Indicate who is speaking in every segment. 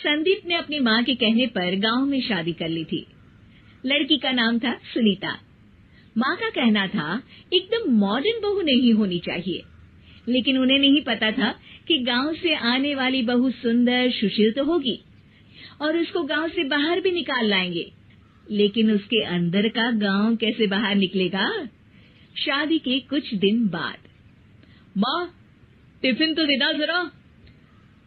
Speaker 1: संदीप ने अपनी माँ के कहने पर गांव में शादी कर ली थी। लड़की का नाम था सुनीता। माँ का कहना था एकदम मॉडर्न बहू नहीं होनी चाहिए, लेकिन उन्हें नहीं पता था कि गांव से आने वाली बहू सुंदर सुशील तो होगी और उसको गांव से बाहर भी निकाल लाएंगे, लेकिन उसके अंदर का गांव कैसे बाहर निकलेगा। शादी के कुछ दिन बाद,
Speaker 2: माँ टिफिन तो देना जरा।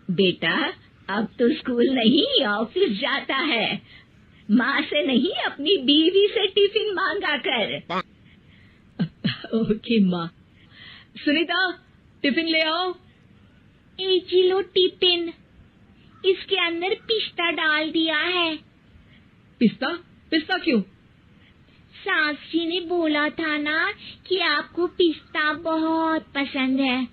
Speaker 1: बेटा अब तो स्कूल नहीं ऑफिस जाता है, माँ से नहीं अपनी बीवी से टिफिन मांगा कर।
Speaker 2: ओके माँ। सुनीता टिफिन ले आओ।
Speaker 3: एक किलो टिफिन, इसके अंदर पिस्ता डाल दिया है।
Speaker 2: पिस्ता? पिस्ता क्यों?
Speaker 3: सास जी ने बोला था ना कि आपको पिस्ता बहुत पसंद है।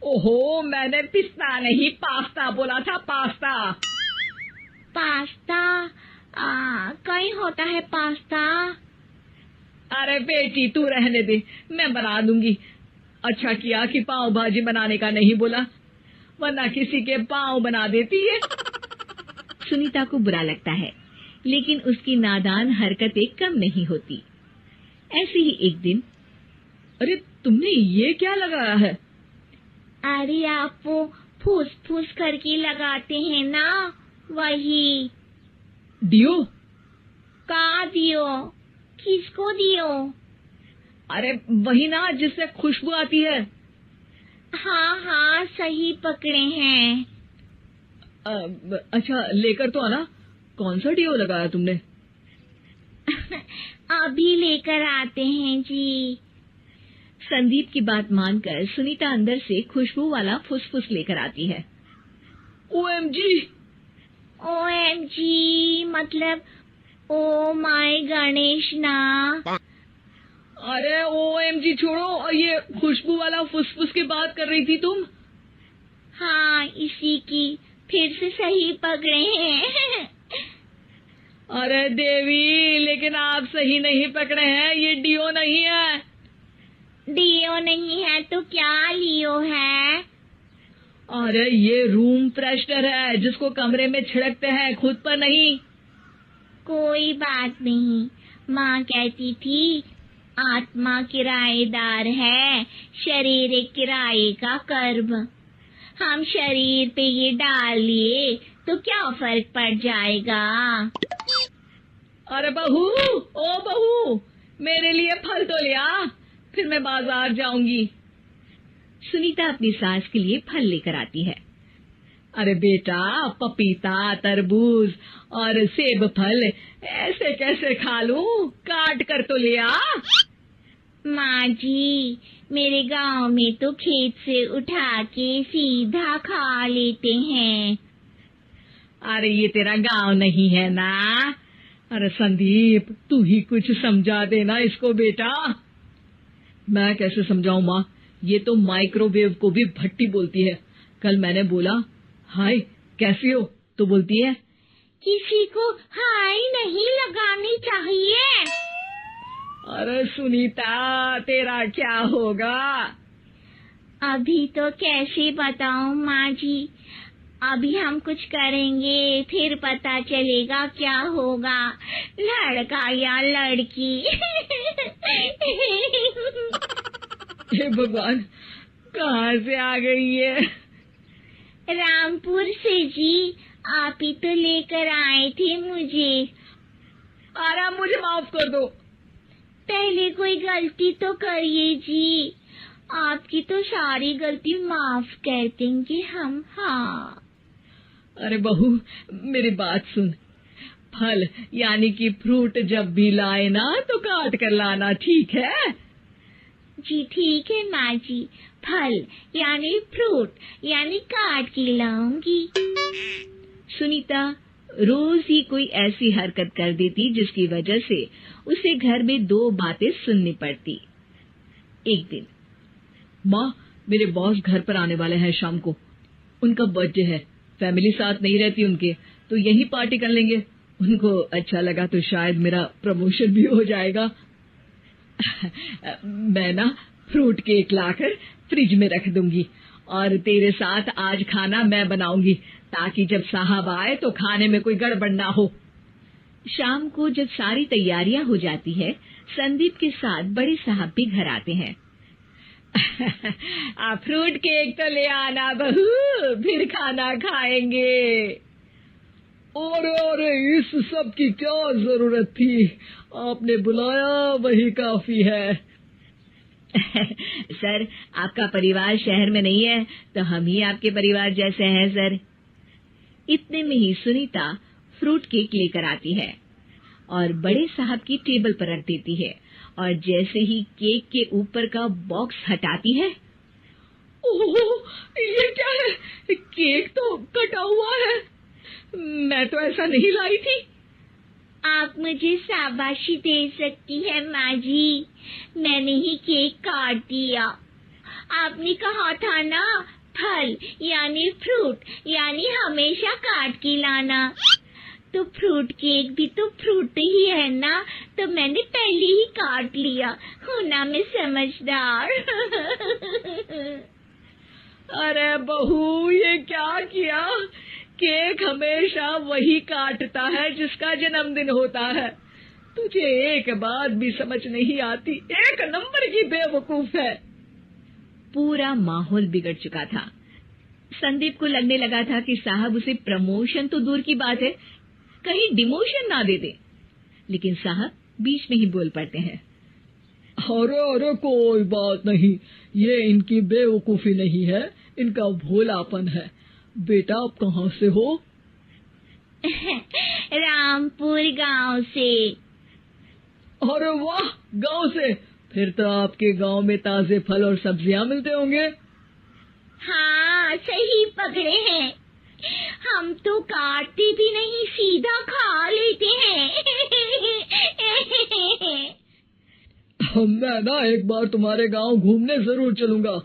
Speaker 2: ओहो, मैंने पिस्ता नहीं पास्ता बोला था, पास्ता।
Speaker 3: पास्ता? कहीं होता है पास्ता?
Speaker 2: अरे बेटी तू रहने दे, मैं बना दूंगी। अच्छा किया कि पाव भाजी बनाने का नहीं बोला, वरना किसी के पाव बना देती है।
Speaker 1: सुनीता को बुरा लगता है, लेकिन उसकी नादान हरकतें कम नहीं होती। ऐसे ही एक दिन,
Speaker 2: अरे तुमने ये क्या लगाया है?
Speaker 3: अरे आप वो फूस फूस करके लगाते हैं ना, वही।
Speaker 2: डियो?
Speaker 3: का दियो? किसको दियो?
Speaker 2: अरे वही ना जिससे खुशबू आती है।
Speaker 3: हाँ सही पकड़े हैं।
Speaker 2: अच्छा लेकर तो आना। कौन सा डियो लगाया तुमने?
Speaker 3: अभी लेकर आते हैं जी।
Speaker 1: संदीप की बात मानकर सुनीता अंदर से खुशबू वाला फुसफुस लेकर आती है।
Speaker 2: ओएमजी!
Speaker 3: ओएमजी मतलब ओ माय गणेश ना।
Speaker 2: अरे ओएमजी छोड़ो, और ये खुशबू वाला फुसफुस की बात कर रही थी तुम?
Speaker 3: हाँ इसी की, फिर से सही पकड़े हैं।
Speaker 2: अरे देवी, लेकिन आप सही नहीं पकड़े हैं, ये डियो नहीं है।
Speaker 3: डियो नहीं है तो क्या लियो है?
Speaker 2: अरे ये रूम फ्रेशनर है, जिसको कमरे में छिड़कते हैं, खुद पर नहीं।
Speaker 3: कोई बात नहीं, माँ कहती थी आत्मा किराएदार है, शरीर एक किराए का कर्म। हम शरीर पे ये डाल लिए तो क्या फर्क पड़ जाएगा।
Speaker 2: अरे बहू, ओ बहू, मेरे लिए फल तो ले आ, फिर मैं बाजार जाऊंगी।
Speaker 1: सुनीता अपनी सास के लिए फल लेकर आती है।
Speaker 2: अरे बेटा, पपीता, तरबूज और सेब फल ऐसे कैसे खा लूं? काट कर तो ले आ।
Speaker 3: माँ जी, मेरे गांव में तो खेत से उठा के सीधा खा लेते हैं।
Speaker 2: अरे ये तेरा गांव नहीं है ना। अरे संदीप, तू ही कुछ समझा देना इसको बेटा। मैं कैसे समझाऊं माँ, ये तो माइक्रोवेव को भी भट्टी बोलती है। कल मैंने बोला हाय कैसी हो, तो बोलती है
Speaker 3: किसी को हाय नहीं लगानी चाहिए।
Speaker 2: अरे सुनीता, तेरा क्या होगा?
Speaker 3: अभी तो कैसे बताऊं माँ जी, अभी हम कुछ करेंगे फिर पता चलेगा क्या होगा, लड़का या लड़की।
Speaker 2: हे भगवान, कहाँ से आ गई है?
Speaker 3: रामपुर से जी, आप ही तो लेकर आए थे मुझे।
Speaker 2: अरे मुझे माफ कर दो।
Speaker 3: पहले कोई गलती तो करिए जी, आपकी तो सारी गलती माफ कर देंगे हम। हाँ
Speaker 2: अरे बहू, मेरी बात सुन। फल यानी कि फ्रूट जब भी लाए ना तो काट कर लाना, ठीक है?
Speaker 3: जी ठीक है माँ जी, फल यानी फ्रूट यानी काट के लाऊंगी।
Speaker 1: सुनीता रोज ही कोई ऐसी हरकत कर देती जिसकी वजह से उसे घर में दो बातें सुननी पड़ती। एक दिन,
Speaker 2: माँ मेरे बॉस घर पर आने वाले हैं शाम को, उनका बर्थडे है, फैमिली साथ नहीं रहती उनके, तो यही पार्टी कर लेंगे। उनको अच्छा लगा तो शायद मेरा प्रमोशन भी हो जाएगा। मैं ना फ्रूट केक लाकर फ्रिज में रख दूंगी और तेरे साथ आज खाना मैं बनाऊंगी, ताकि जब साहब आए तो खाने में कोई गड़बड़ ना हो।
Speaker 1: शाम को जब सारी तैयारियां हो जाती है, संदीप के साथ बड़े साहब भी घर आते हैं।
Speaker 2: फ्रूट केक तो ले आना बहू, फिर खाना खाएंगे। अरे इस सब की क्या जरूरत थी, आपने बुलाया वही काफी है।
Speaker 1: सर, आपका परिवार शहर में नहीं है तो हम ही आपके परिवार जैसे हैं सर। इतने में ही सुनीता फ्रूट केक लेकर आती है और बड़े साहब की टेबल पर रख देती है, और जैसे ही केक के ऊपर का बॉक्स हटाती है,
Speaker 2: ओह, ये क्या है? केक तो कटा हुआ है, मैं तो ऐसा नहीं लाई थी।
Speaker 3: आप मुझे शाबाशी दे सकती है माँ जी, मैंने ही केक काट दिया। आपने कहा था ना, फल यानी फ्रूट यानी हमेशा काट के लाना, तो फ्रूट केक भी तो फ्रूट ही है ना, तो मैंने पहले ही काट लिया। हूँ ना मैं समझदार।
Speaker 2: अरे बहू, ये क्या किया? केक हमेशा वही काटता है जिसका जन्मदिन होता है। तुझे एक बात भी समझ नहीं आती, एक नंबर की बेवकूफ है।
Speaker 1: पूरा माहौल बिगड़ चुका था। संदीप को लगने लगा था कि साहब उसे प्रमोशन तो दूर की बात है, कहीं डिमोशन ना दे दे, लेकिन साहब बीच में ही बोल पड़ते हैं।
Speaker 2: अरे कोई बात नहीं, ये इनकी बेवकूफी नहीं है, इनका भोलापन है। बेटा आप कहाँ से हो?
Speaker 3: रामपुर गांव से।
Speaker 2: अरे वाह, गांव से? फिर तो आपके गांव में ताजे फल और सब्जियां मिलते होंगे।
Speaker 3: हाँ, सही पकड़े हैं। हम तो काटते भी नहीं, सीधा खा लेते हैं।
Speaker 2: मैं ना एक बार तुम्हारे गांव घूमने जरूर चलूंगा।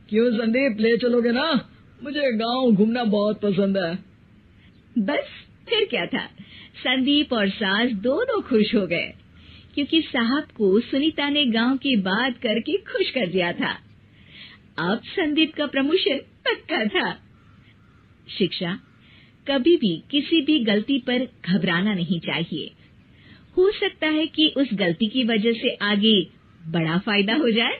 Speaker 2: क्यों संदीप, ले चलोगे ना? मुझे गांव घूमना बहुत पसंद है।
Speaker 1: बस फिर क्या था, संदीप और सास दोनों खुश हो गए, क्योंकि साहब को सुनीता ने गांव की बात करके खुश कर दिया था। अब संदीप का प्रमोशन पक्का था। शिक्षा, कभी भी किसी भी गलती पर घबराना नहीं चाहिए। हो सकता है कि उस गलती की वजह से आगे बड़ा फायदा हो जाए।